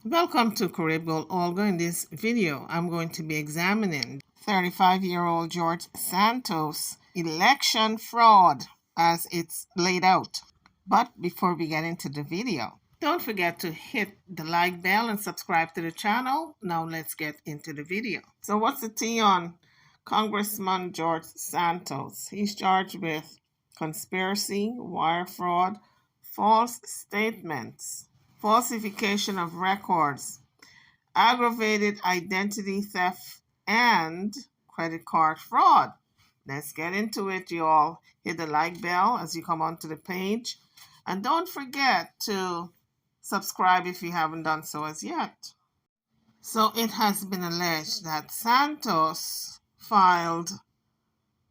Welcome to Carib Gold Olga. In this video, I'm going to be examining 35-year-old George Santos election fraud as it's laid out. But before we get into the video, don't forget to hit the like bell and subscribe to the channel. Now let's get into the video. So what's the tea on Congressman George Santos? He's charged with conspiracy, wire fraud, false statements, falsification of records, aggravated identity theft, and credit card fraud. Let's get into it, y'all. Hit the like bell as you come onto the page. And don't forget to subscribe if you haven't done so as yet. So it has been alleged that Santos filed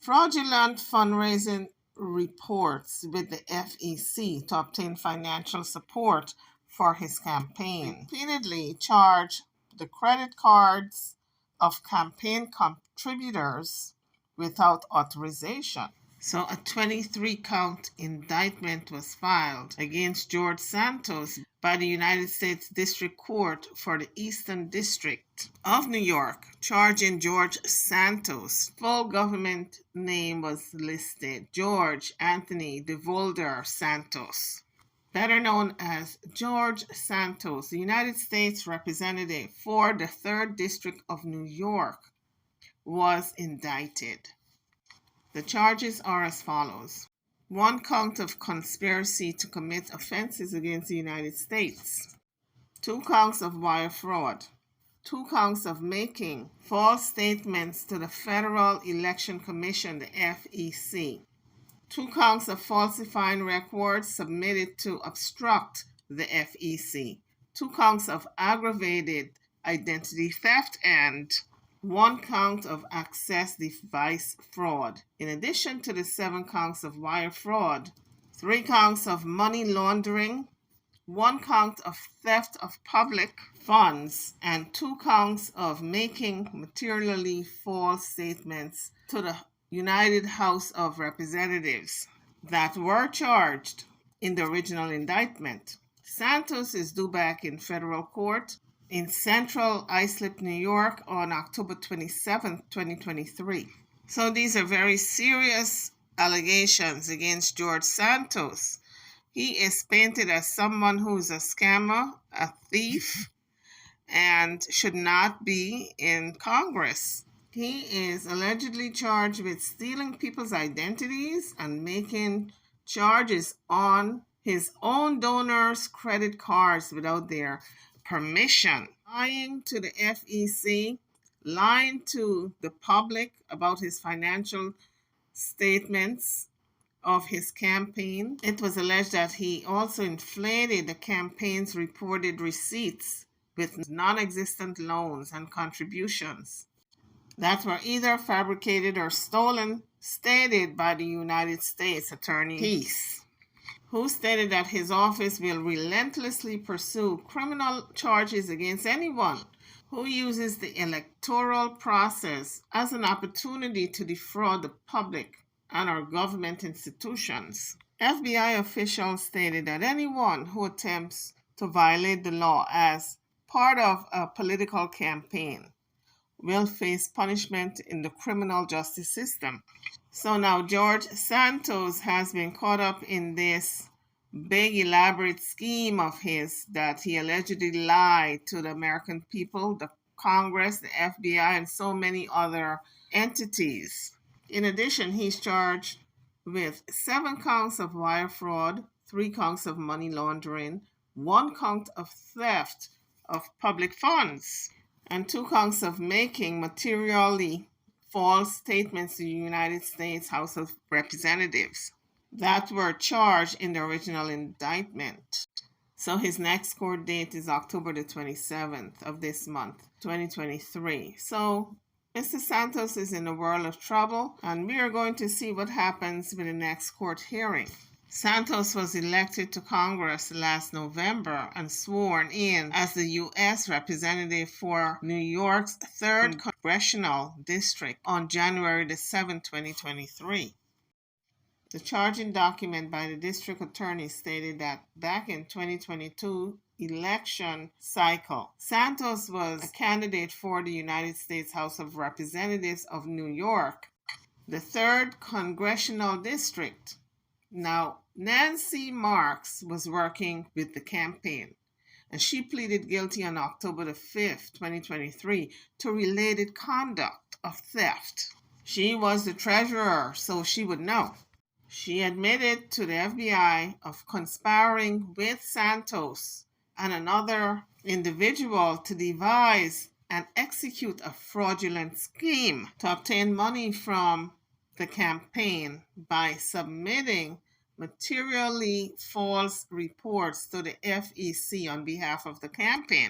fraudulent fundraising reports with the FEC to obtain financial support for his campaign. Repeatedly charged the credit cards of campaign contributors without authorization. So a 23-count indictment was filed against George Santos by the United States District Court for the Eastern District of New York, charging George Santos. Full government name was listed: George Anthony DeVolder Santos, better known as George Santos, the United States Representative for the 3rd District of New York, was indicted. The charges are as follows: 1 count of conspiracy to commit offenses against the United States, 2 counts of wire fraud, 2 counts of making false statements to the Federal Election Commission, the FEC, 2 counts of falsifying records submitted to obstruct the FEC, 2 counts of aggravated identity theft, and 1 count of access device fraud. In addition to the 7 counts of wire fraud, 3 counts of money laundering, 1 count of theft of public funds, and 2 counts of making materially false statements to the United House of Representatives that were charged in the original indictment. Santos is due back in federal court in Central Islip, New York on October 27, 2023. So these are very serious allegations against George Santos. He is painted as someone who is a scammer, a thief, and should not be in Congress. He is allegedly charged with stealing people's identities and making charges on his own donors' credit cards without their permission, lying to the FEC, lying to the public about his financial statements of his campaign. It was alleged that he also inflated the campaign's reported receipts with non-existent loans and contributions that were either fabricated or stolen, stated by the United States Attorney Peace, who stated that his office will relentlessly pursue criminal charges against anyone who uses the electoral process as an opportunity to defraud the public and our government institutions. FBI officials stated that anyone who attempts to violate the law as part of a political campaign will face punishment in the criminal justice system. So now George Santos has been caught up in this big elaborate scheme of his that he allegedly lied to the American people, the Congress, the FBI, and so many other entities. In addition, he's charged with 7 counts of wire fraud, 3 counts of money laundering, 1 count of theft of public funds, and 2 counts of making materially false statements to the United States House of Representatives that were charged in the original indictment. So his next court date is October the 27th of this month, 2023. So Mr. Santos is in a world of trouble, and we are going to see what happens with the next court hearing. Santos was elected to Congress last November and sworn in as the U.S. Representative for New York's 3rd Congressional District on January the 7th, 2023. The charging document by the district attorney stated that back in 2022 election cycle, Santos was a candidate for the United States House of Representatives of New York, the 3rd Congressional District. Now, Nancy Marks was working with the campaign, and she pleaded guilty on October the 5th, 2023, to related conduct of theft. She was the treasurer, so she would know. She admitted to the FBI of conspiring with Santos and another individual to devise and execute a fraudulent scheme to obtain money from the campaign by submitting materially false reports to the FEC on behalf of the campaign,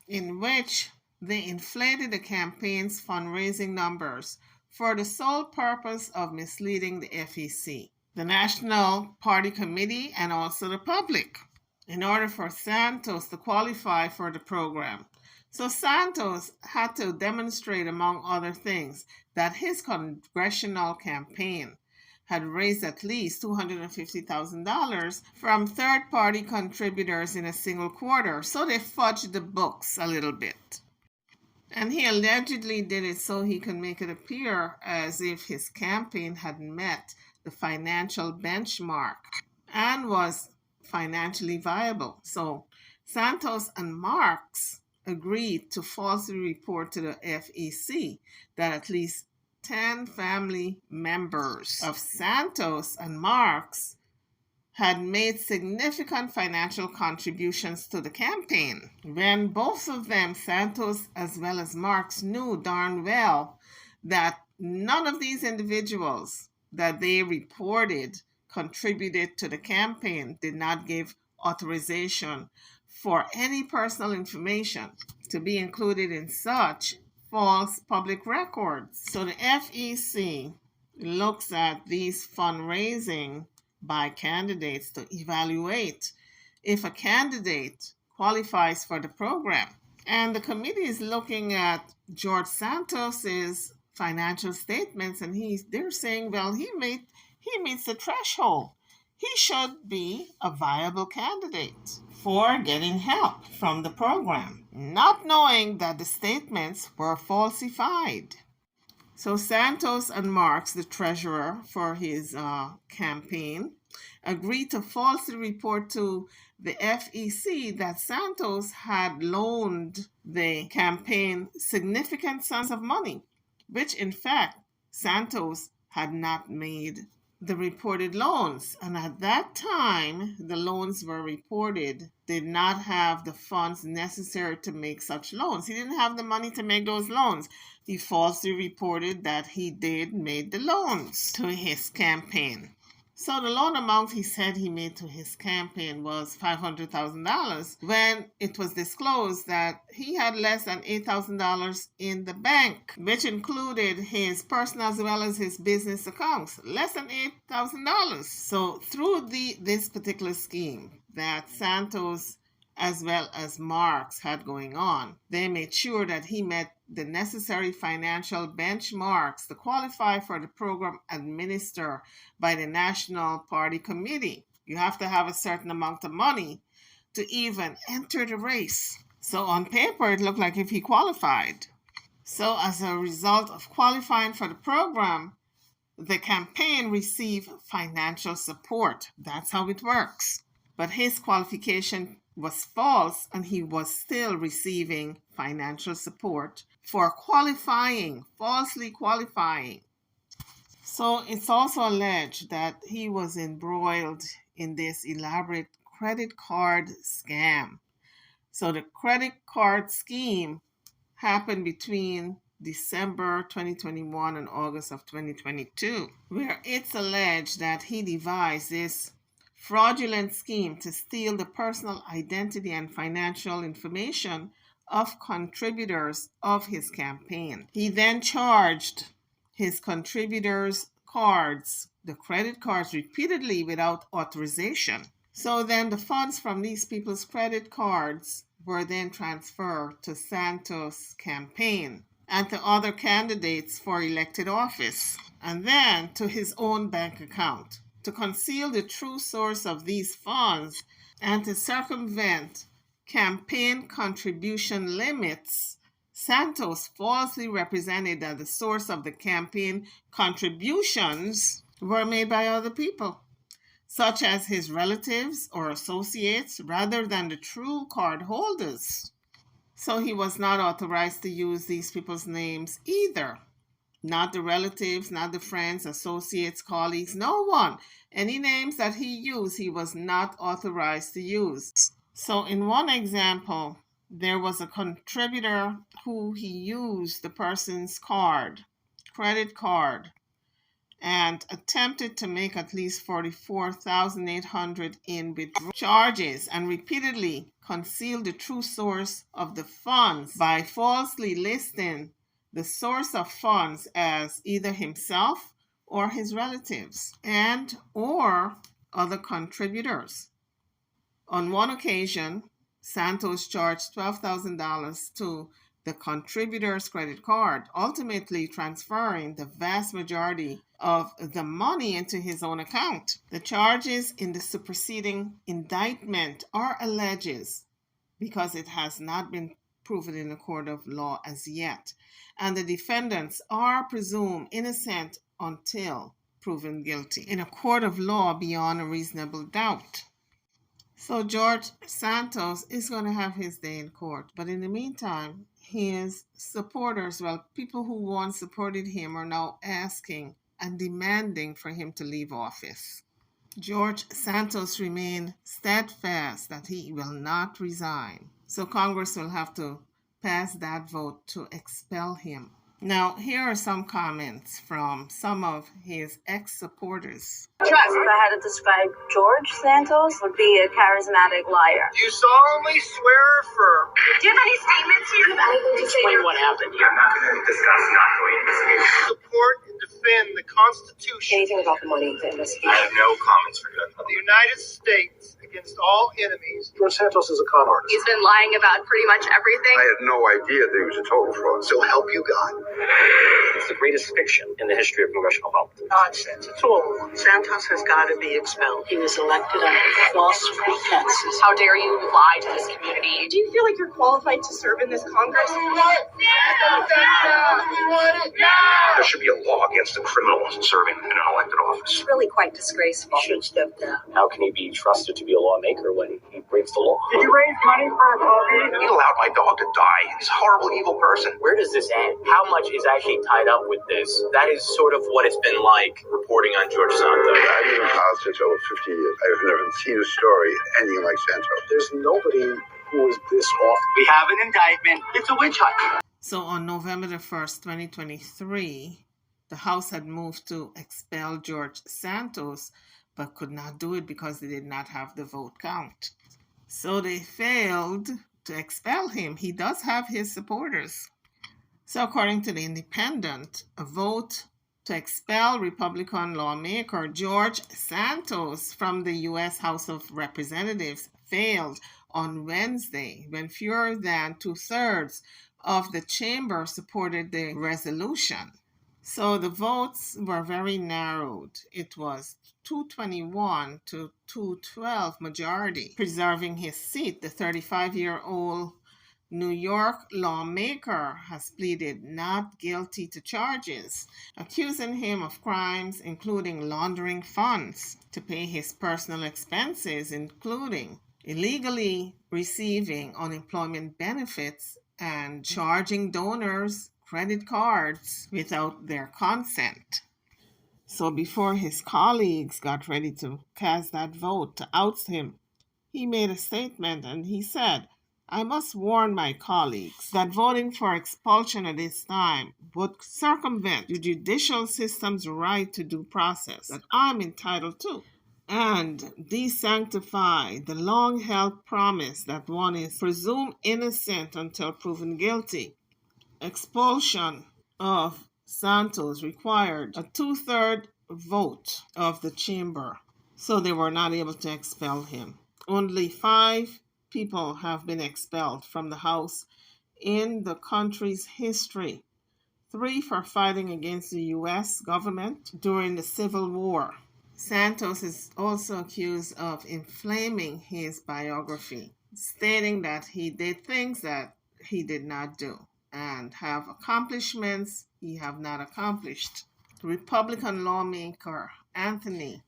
in which they inflated the campaign's fundraising numbers for the sole purpose of misleading the FEC, the National Party Committee, and also the public, in order for Santos to qualify for the program. So Santos had to demonstrate, among other things, that his congressional campaign had raised at least $250,000 from third-party contributors in a single quarter, so they fudged the books a little bit. And he allegedly did it so he could make it appear as if his campaign had met the financial benchmark and was financially viable. So Santos and Marks agreed to falsely report to the FEC that at least 10 family members of Santos and Marks had made significant financial contributions to the campaign, when both of them, Santos as well as Marks, knew darn well that none of these individuals that they reported contributed to the campaign did not give authorization for any personal information to be included in such false public records. So the FEC looks at these fundraising by candidates to evaluate if a candidate qualifies for the program. And the committee is looking at George Santos's financial statements, and they're saying, well, he meets the threshold. He should be a viable candidate for getting help from the program, not knowing that the statements were falsified. So Santos and Marks, the treasurer for his campaign, agreed to falsely report to the FEC that Santos had loaned the campaign significant sums of money, which in fact Santos had not made the reported loans. And at that time, the loans were reported did not have the funds necessary to make such loans. He didn't have the money to make those loans. He falsely reported that he did made the loans to his campaign. So the loan amount he said he made to his campaign was $500,000 when it was disclosed that he had less than $8,000 in the bank, which included his personal as well as his business accounts, less than $8,000. So through this particular scheme that Santos as well as Marks had going on, they made sure that he met the necessary financial benchmarks to qualify for the program administered by the National Party Committee. You have to have a certain amount of money to even enter the race. So on paper, it looked like if he qualified. So as a result of qualifying for the program, the campaign received financial support. That's how it works. But his qualification was false, and he was still receiving financial support for qualifying, falsely qualifying. So it's also alleged that he was embroiled in this elaborate credit card scam. So the credit card scheme happened between December 2021 and August of 2022, where it's alleged that he devised this fraudulent scheme to steal the personal identity and financial information of contributors of his campaign. He then charged his contributors' cards, the credit cards, repeatedly without authorization. So then the funds from these people's credit cards were then transferred to Santos' campaign and to other candidates for elected office, and then to his own bank account. To conceal the true source of these funds and to circumvent campaign contribution limits, Santos falsely represented that the source of the campaign contributions were made by other people, such as his relatives or associates, rather than the true card holders. So he was not authorized to use these people's names either. Not the relatives, not the friends, associates, colleagues, no one. Any names that he used, he was not authorized to use. So in one example, there was a contributor who he used the person's credit card, and attempted to make at least $44,800 in withdrawal charges, and repeatedly concealed the true source of the funds by falsely listing the source of funds as either himself or his relatives and or other contributors. On one occasion, Santos charged $12,000 to the contributor's credit card, ultimately transferring the vast majority of the money into his own account. The charges in the superseding indictment are alleges because it has not been proven in a court of law as yet, and the defendants are presumed innocent until proven guilty in a court of law beyond a reasonable doubt. So George Santos is going to have his day in court. But in the meantime, his supporters, well, people who once supported him, are now asking and demanding for him to leave office. George Santos remained steadfast that he will not resign. So Congress will have to pass that vote to expel him. Now, here are some comments from some of his ex-supporters. If I had to describe George Santos, would be a charismatic liar. Do you solemnly swear or affirm? Do you have any statements here? Explain what happened here. I'm not going to discuss an ongoing investigation. Support and defend the Constitution. Anything about the money to investigate? I have no comments for you. Of the United States against all enemies. George Santos is a con artist. He's been lying about pretty much everything. I had no idea that he was a total fraud. So help you God. It's the greatest fiction in the history of congressional health. Nonsense. It's all Santos has got to be expelled. He was elected under false pretenses. How dare you lie to this community? Do you feel like you're qualified to serve in this Congress? There should be a law against a criminal serving in an elected office. It's really quite disgraceful. He should step down. How can he be trusted to be a lawmaker when he breaks the law? Did you raise money for a coffee? He allowed my dog to die. He's a horrible, evil person. Where does this end? How much is actually tied up with this? That is sort of what it's been like reporting on George Santos. I've been in politics over 50 years. I've never seen a story ending like Santos. There's nobody who is this off. We have an indictment. It's a witch hunt. So on November the 1st, 2023, the House had moved to expel George Santos, but could not do it because they did not have the vote count. So they failed to expel him. He does have his supporters. So according to the Independent, a vote to expel Republican lawmaker George Santos from the U.S. House of Representatives failed on Wednesday when fewer than 2/3 of the chamber supported the resolution. So the votes were very narrowed. It was 221 to 212 majority, preserving his seat. The 35-year-old New York lawmaker has pleaded not guilty to charges, accusing him of crimes including laundering funds to pay his personal expenses, including illegally receiving unemployment benefits and charging donors credit cards without their consent. So before his colleagues got ready to cast that vote to oust him, he made a statement and he said, "I must warn my colleagues that voting for expulsion at this time would circumvent the judicial system's right to due process that I'm entitled to, and desanctify the long-held promise that one is presumed innocent until proven guilty. Expulsion of Santos required a 2/3 vote of the chamber, so they were not able to expel him. Only 5 people have been expelled from the House in the country's history. 3 for fighting against the U.S. government during the Civil War. Santos is also accused of inflaming his biography, stating that he did things that he did not do and have accomplishments he have not accomplished. Republican lawmaker Anthony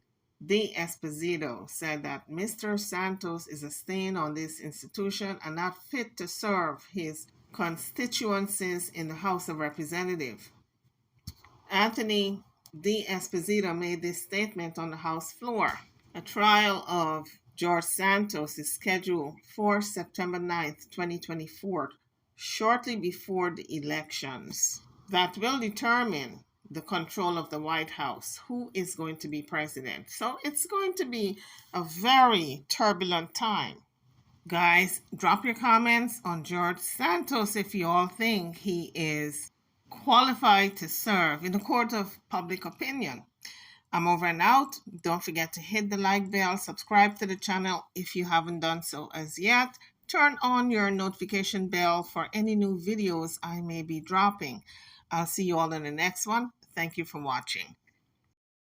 D. Esposito said that Mr. Santos is a stain on this institution and not fit to serve his constituencies in the House of Representatives. Anthony D. Esposito made this statement on the House floor. A trial of George Santos is scheduled for September 9th, 2024, shortly before the elections that will determine the control of the White House, who is going to be president. So it's going to be a very turbulent time. Guys, drop your comments on George Santos if you all think he is qualified to serve in the court of public opinion. I'm over and out. Don't forget to hit the like bell, subscribe to the channel if you haven't done so as yet. Turn on your notification bell for any new videos I may be dropping. I'll see you all in the next one. Thank you for watching.